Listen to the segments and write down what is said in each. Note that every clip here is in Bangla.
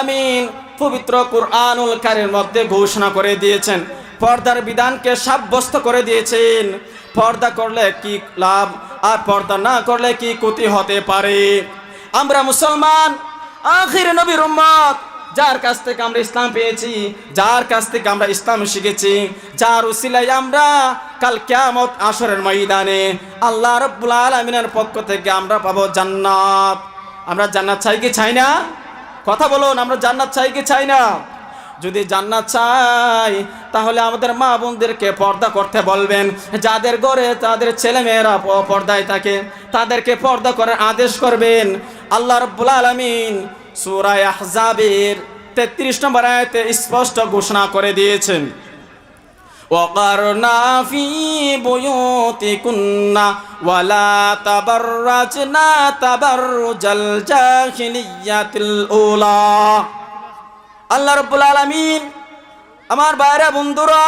আমিন পবিত্র কুরআনুল কারীমের মধ্যে ঘোষণা করে দিয়েছেন, পর্দার বিধানকে সাব্যস্ত করে দিয়েছেন। পর্দা করলে কি লাভ আর পর্দা না করলে কি ক্ষতি হতে পারে। আমরা মুসলমান, আখির নবীর উম্মত, যার কাছ থেকে আমরা ইসলাম পেয়েছি, যার কাছ থেকে আমরা ইসলাম শিখেছি, যার উসিলায় আমরা কাল কিয়ামত আসরের ময়দানে আল্লাহ রাব্বুল আলামিনের পক্ষ থেকে আমরা পাবো জান্নাত। আমরা জান্নাত চাই কি চাই না? কথা বলুন, আমরা জান্নাত চাই কি চাই না? যদি জান্নাত চাই তাহলে আমাদের মা বোনদেরকে পর্দা করতে বলবেন। যাদের ঘরে তাদের ছেলেমেয়েরা পর্দায় থাকে তাদেরকে পর্দা করার আদেশ করবেন। আল্লাহ রাব্বুল আলামিন সূরা আহজাবের 33 নম্বর আয়াতে স্পষ্ট ঘোষণা করে দিয়েছেন, ওয়াকারনা ফি বুয়ুতিকুন্না ওয়ালা তাবাররাজনা তাবাররুজাল জাহিলিয়াতিল উলা। আল্লাহ রাব্বুল আলামিন, আমার ভাইরা বন্ধুরা,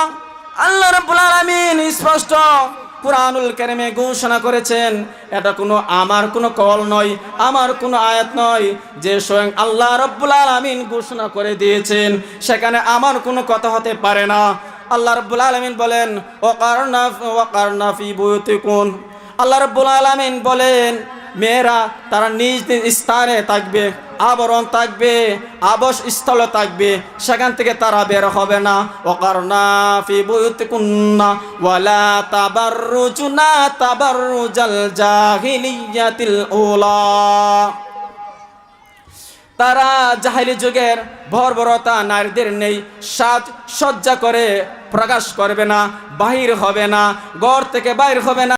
আল্লাহ রাব্বুল আলামিন স্পষ্ট কুরআনুল কারীমে ঘোষণা করেছেন। এটা কোনো আমার কোনো কল নয়, আমার কোনো আয়াত নয়, যে স্বয়ং আল্লাহ রাব্বুল আলামিন ঘোষণা করে দিয়েছেন, সেখানে আমার কোনো কথা হতে পারে না। আল্লাহ রাব্বুল আলামিন বলেন ওয়াকারনা ফি বুয়ুতিকুন। আল্লাহ রাব্বুল আলামিন বলেন মেয়েরা তারা নিজ নিজ স্থানে থাকবে, আবরণ থাকবে, আবাস স্থলে থাকবে, সেখান থেকে তারা বের হবে না। ওয়াকারনা ফি বুয়ুতিকুন্না ওয়ালা তাবাররুজনা তাবাররুজাল জাহিলিয়াতিল উলা। তারা জাহিলি যুগের বর্বরতা নারীদের নেই, সাজ সজ্জা করে প্রকাশ করবে না, বাহির হবে না, ঘর থেকে বাইর হবে না।